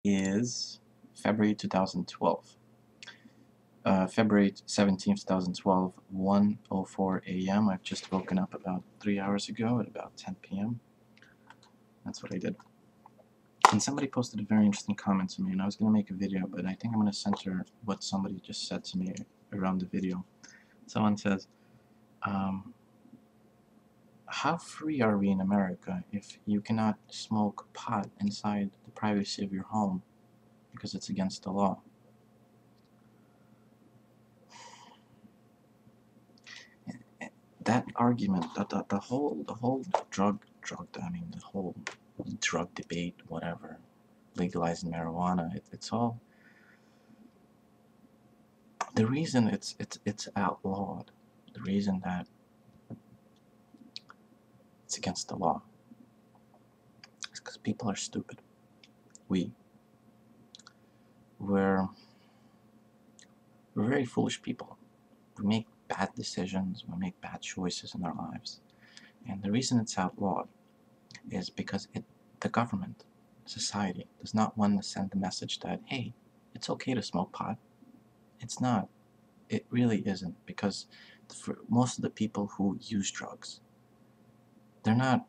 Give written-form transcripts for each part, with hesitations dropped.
is February 2012. February 17th, 2012, 1:04 a.m. I've just woken up about 3 hours ago at about 10 p.m. That's what I did. And somebody posted a very interesting comment to me, and I was going to make a video, but I think I'm going to censor what somebody just said to me around the video. Someone says, how free are we in America if you cannot smoke pot inside the privacy of your home because it's against the law? That argument, the whole drug debate, whatever, legalizing marijuana, it's all, the reason it's outlawed, the reason that it's against the law, is because people are stupid. We're very foolish people. We make bad decisions, we make bad choices in our lives. And the reason it's outlawed is because the government, society, does not want to send the message that, hey, it's okay to smoke pot. It's not. It really isn't, because for most of the people who use drugs, they have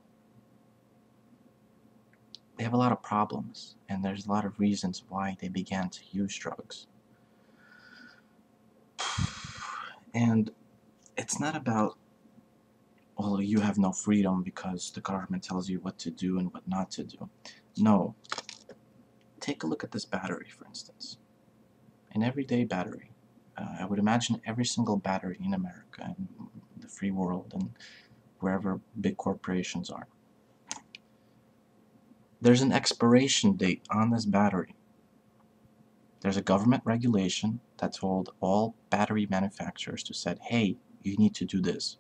a lot of problems, and there's a lot of reasons why they began to use drugs. And it's not about, well, you have no freedom because the government tells you what to do and what not to do. No. Take a look at this battery, for instance. An everyday battery. I would imagine every single battery in America, in the free world, and wherever big corporations are. There's an expiration date on this battery. There's a government regulation that told all battery manufacturers to say, hey, you need to do this.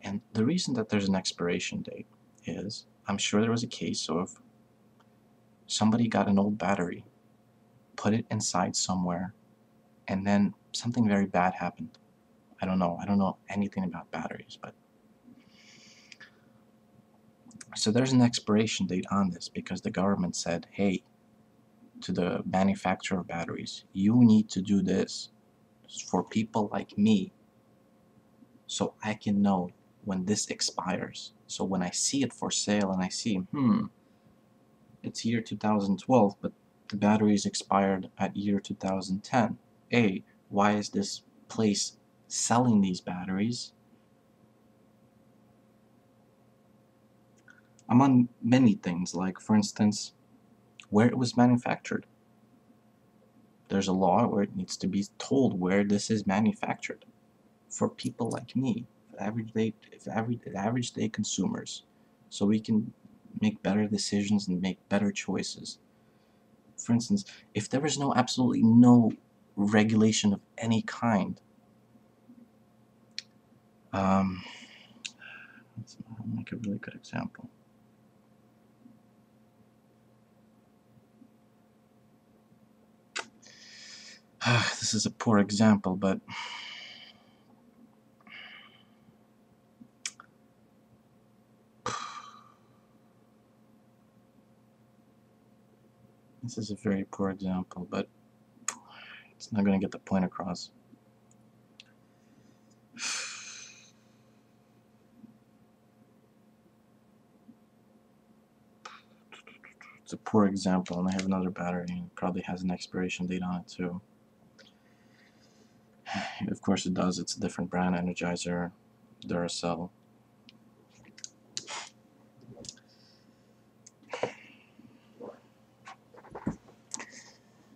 And the reason that there's an expiration date is, I'm sure there was a case of somebody got an old battery, put it inside somewhere, and then something very bad happened. I don't know anything about batteries, but so there's an expiration date on this because the government said, hey, to the manufacturer of batteries, you need to do this for people like me, so I can know when this expires. So when I see it for sale and I see, it's year 2012, but the batteries expired at year 2010. A, why is this place selling these batteries? Among many things, like, for instance, where it was manufactured. There's a law where it needs to be told where this is manufactured. For people like me, average day consumers, so we can make better decisions and make better choices. For instance, if there was absolutely no regulation of any kind, I'll make a really good example. This is a poor example, but this is a very poor example, but it's not going to get the point across. It's a poor example, and I have another battery, and it probably has an expiration date on it too. Of course it does. It's a different brand, Energizer, Duracell.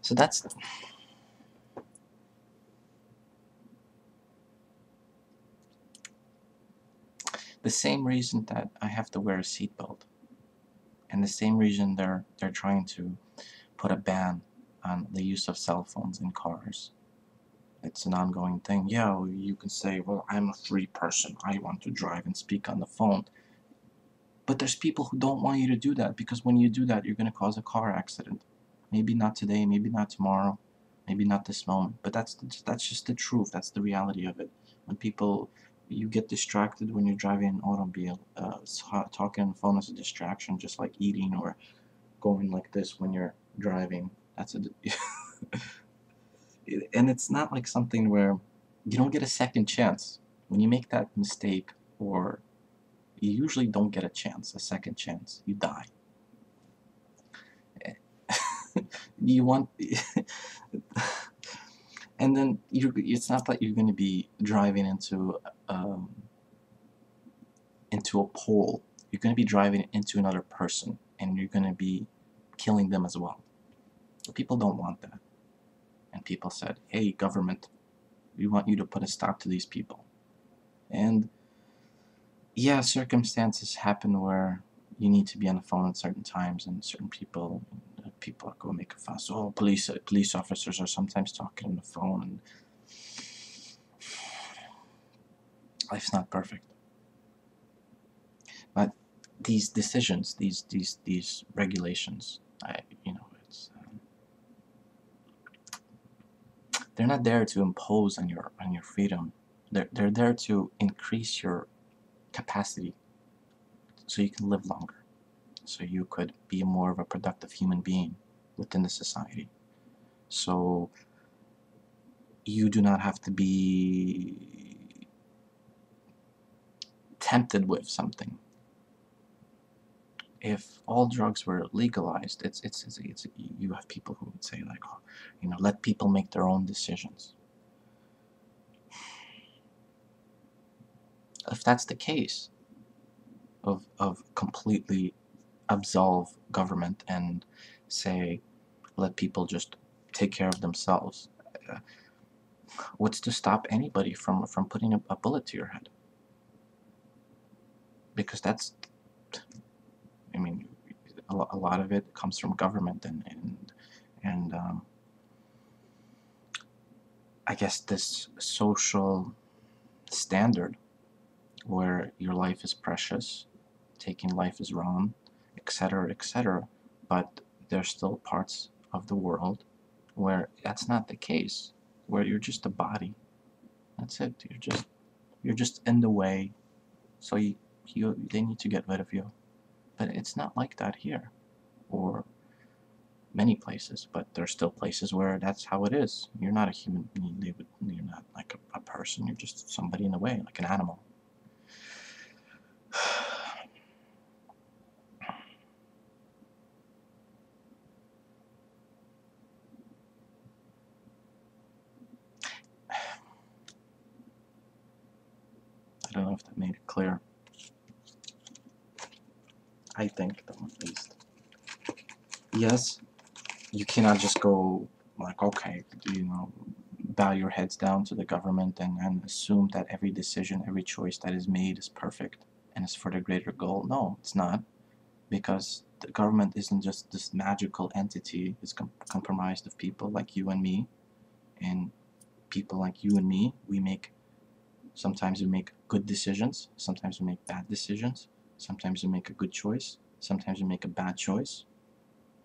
So that's the same reason that I have to wear a seatbelt, and the same reason they're trying to put a ban on the use of cell phones in cars. It's an ongoing thing. Yeah, you can say, well, I'm a free person, I want to drive and speak on the phone. But there's people who don't want you to do that, because when you do that, you're going to cause a car accident. Maybe not today, maybe not tomorrow, maybe not this moment, but that's just the truth. That's the reality of it. When you get distracted when you're driving an automobile. Talking on the phone is a distraction, just like eating or going like this when you're driving. That's a and it's not like something where you don't get a second chance. When you make that mistake, or you usually don't get a second chance. You die. You want, and then it's not that you're going to be driving um, into a pole. You're going to be driving into another person, and you're going to be killing them as well. People don't want that. And people said, hey, government, we want you to put a stop to these people. And yeah, circumstances happen where you need to be on the phone at certain times, and certain people go make a fuss. Oh, police officers are sometimes talking on the phone, and life's not perfect. But these decisions, these regulations, they're not there to impose on your freedom. They're there to increase your capacity, so you can live longer, so you could be more of a productive human being within the society. So you do not have to be tempted with something. If all drugs were legalized, it's you have people who would say like, oh, let people make their own decisions. If that's the case, of completely absolve government and say, let people just take care of themselves, what's to stop anybody from putting a bullet to your head? Because that's, I mean, a lot of it comes from government, and I guess this social standard where your life is precious, taking life is wrong, etc., etc. But there's still parts of the world where that's not the case, where you're just a body. That's it. You're just in the way, so they need to get rid of you. But it's not like that here, or many places. But there's still places where that's how it is. You're not a human being. You're not like a person. You're just somebody in the way, like an animal. I don't know if that made it clear. I think, though, at least. Yes, you cannot just go like, okay, bow your heads down to the government and assume that every decision, every choice that is made is perfect and is for the greater goal. No, it's not, because the government isn't just this magical entity. It's comprised of people like you and me, and people like you and me, sometimes we make good decisions, sometimes we make bad decisions, sometimes we make a good choice, sometimes we make a bad choice.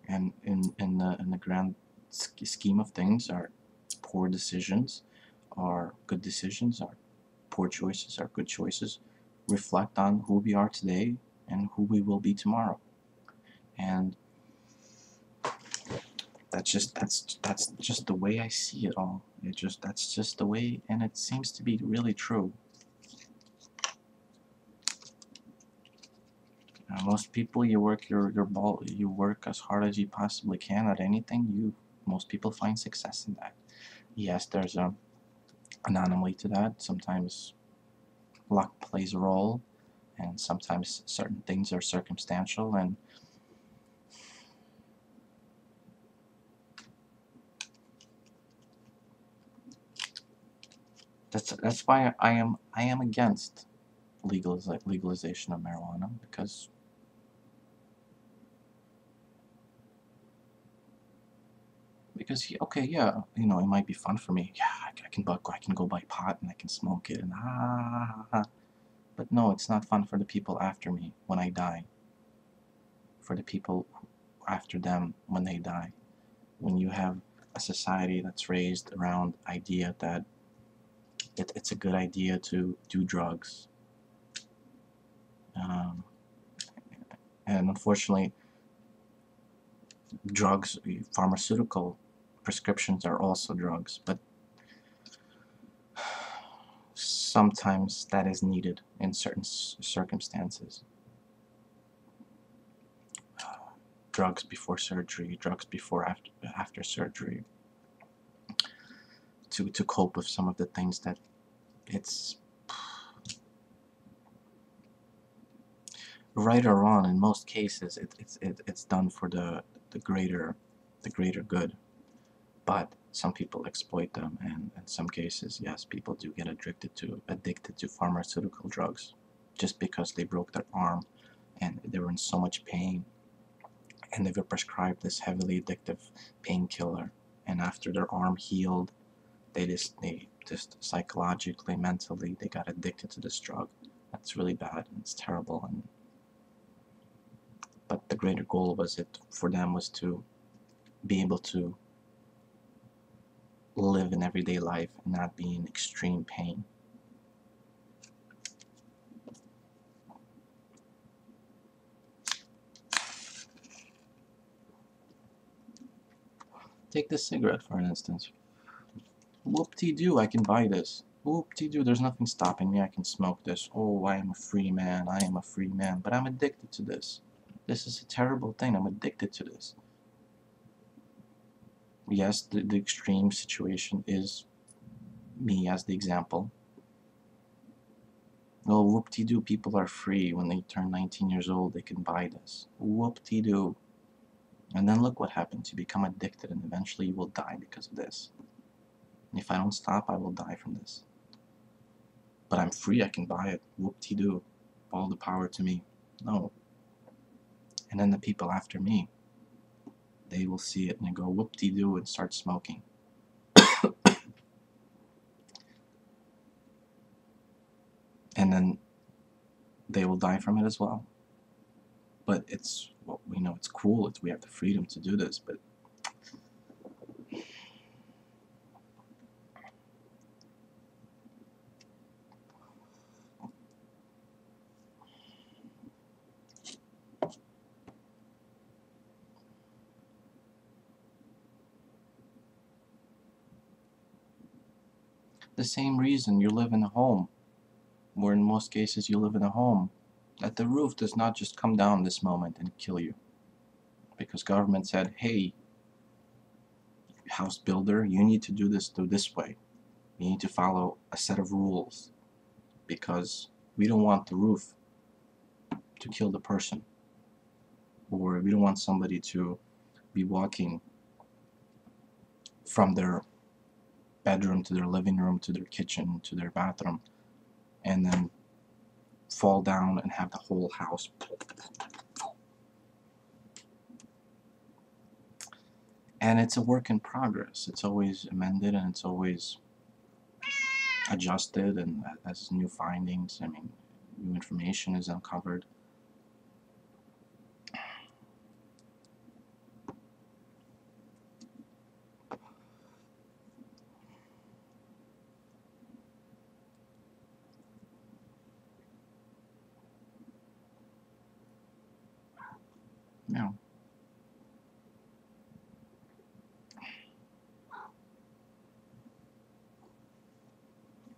And in the grand scheme of things, our poor decisions are good decisions, our poor choices are good choices, reflect on who we are today and who we will be tomorrow. And that's just the way I see it all. That's just the way, and it seems to be really true. Most people, you work you work as hard as you possibly can at anything. Most people find success in that. Yes, there's an anomaly to that. Sometimes luck plays a role, and sometimes certain things are circumstantial, and that's why I am against legalization of marijuana, because okay, yeah, it might be fun for me. Yeah, I can go buy pot and I can smoke it, and but no, it's not fun for the people after me when I die. For the people after them when they die. When you have a society that's raised around idea that it's a good idea to do drugs, um, and unfortunately, drugs, pharmaceutical prescriptions are also drugs, but sometimes that is needed in certain circumstances. Drugs before surgery, drugs before after surgery, to cope with some of the things that it's right or wrong. In most cases, it's done for the greater good. But some people exploit them, and in some cases, yes, people do get addicted to pharmaceutical drugs just because they broke their arm and they were in so much pain, and they were prescribed this heavily addictive painkiller, and after their arm healed, they just psychologically, mentally, they got addicted to this drug. That's really bad, and it's terrible. But the greater goal for them was to be able to live in everyday life and not be in extreme pain. Take this cigarette for instance. Whoop-de-doo, I can buy this. Whoop-de-doo, there's nothing stopping me, I can smoke this. Oh, I am a free man, I am a free man, but I'm addicted to this. This is a terrible thing, I'm addicted to this. Yes, the extreme situation is me as the example. Oh, whoop-de-doo, people are free. When they turn 19 years old, they can buy this. Whoop-de-doo. And then look what happens. You become addicted, and eventually you will die because of this. And if I don't stop, I will die from this. But I'm free, I can buy it. Whoop-de-doo. All the power to me. No. And then the people after me, they will see it and they go whoop-de-doo and start smoking. And then they will die from it as well. But it's, well, we know it's cool. We have the freedom to do this, but the same reason you live in a home, where in most cases you live in a home, that the roof does not just come down this moment and kill you. Because government said, hey, house builder, you need to do this way. You need to follow a set of rules because we don't want the roof to kill the person, or we don't want somebody to be walking from their bedroom to their living room to their kitchen to their bathroom and then fall down and have the whole house. And it's a work in progress. It's always amended and it's always adjusted, and as new findings, I mean, new information is uncovered. Yeah.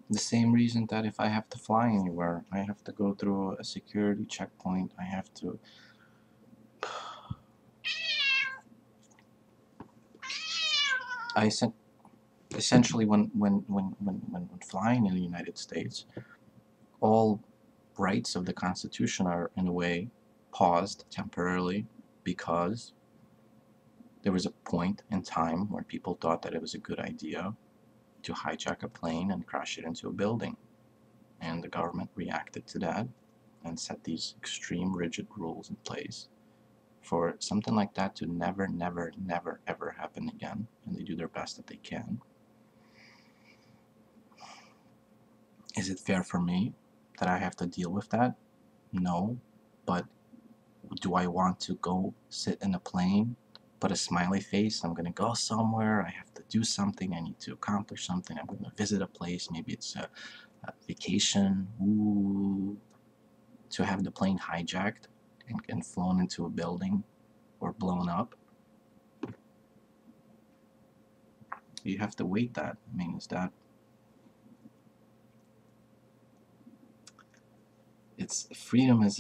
The same reason that if I have to fly anywhere, I have to go through a security checkpoint. I have to essentially when flying in the United States, all rights of the Constitution are in a way paused temporarily because there was a point in time where people thought that it was a good idea to hijack a plane and crash it into a building. And the government reacted to that and set these extreme rigid rules in place for something like that to never, never, never, ever happen again. And they do their best that they can. Is it fair for me that I have to deal with that? No. But do I want to go sit in a plane, put a smiley face, I'm going to go somewhere, I have to do something, I need to accomplish something, I'm going to visit a place, maybe it's a vacation, ooh, to have the plane hijacked and flown into a building or blown up? So you have to weight that. I mean, is that it's freedom is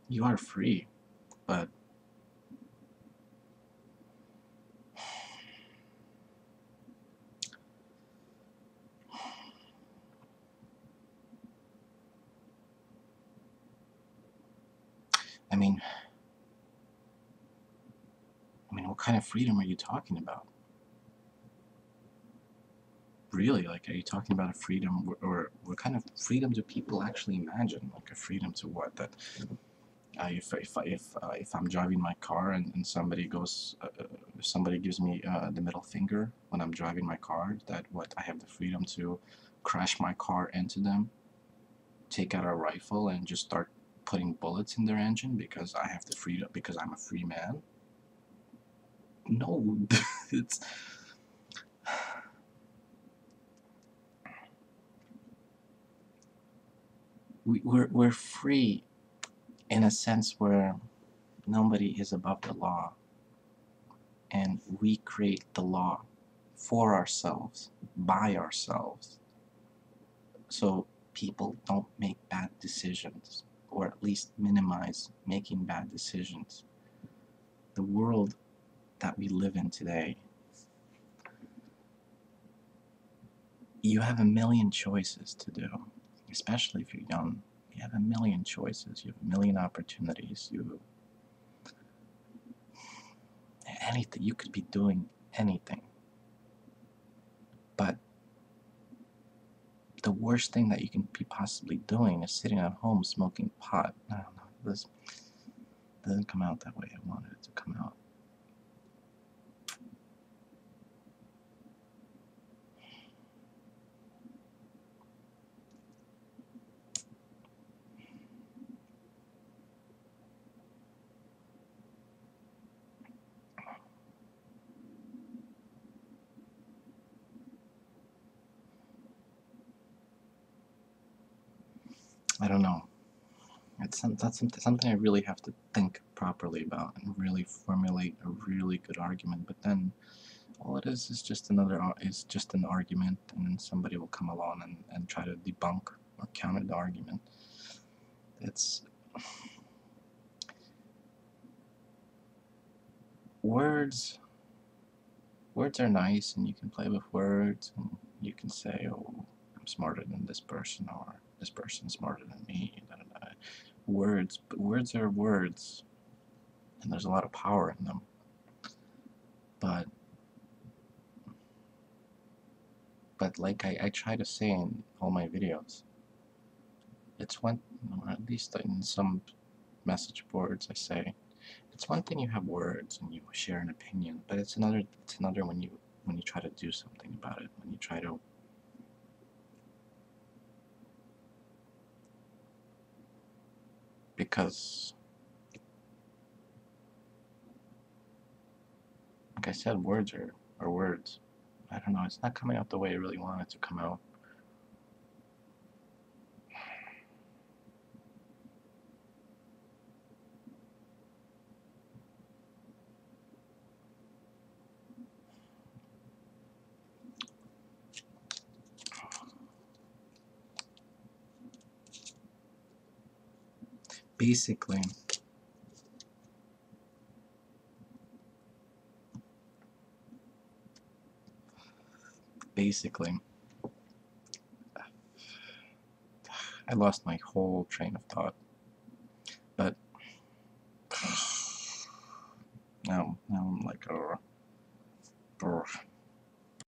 you are free, but I mean, what kind of freedom are you talking about? Really, like, are you talking about a freedom, or what kind of freedom do people actually imagine? Like a freedom to what? That if I'm driving my car and somebody goes, somebody gives me the middle finger when I'm driving my car, that what, I have the freedom to crash my car into them, take out a rifle and just start putting bullets in their engine because I have the freedom, because I'm a free man? No, it's we're free in a sense where nobody is above the law, and we create the law for ourselves, by ourselves, so people don't make bad decisions, or at least minimize making bad decisions. The world that we live in today, you have a million choices to do, especially if you're young. You have a million choices, you have a million opportunities, you anything, you could be doing anything. But the worst thing that you can be possibly doing is sitting at home smoking pot. I don't know, this doesn't come out that way I wanted it to come out. I don't know. That's something I really have to think properly about and really formulate a really good argument. But then all it is just just an argument, and then somebody will come along and try to debunk or counter the argument. It's words. Words are nice, and you can play with words, and you can say, "Oh, I'm smarter than this person," or "This person's smarter than me." Da, da, da. Words, but words are words, and there's a lot of power in them. But like I try to say in all my videos, it's one, or at least in some message boards I say, it's one thing you have words and you share an opinion, but it's another when you try to do something about it, when you try to, because like I said, words are words. I don't know, it's not coming out the way I really want it to come out. Basically, I lost my whole train of thought, but now I'm like,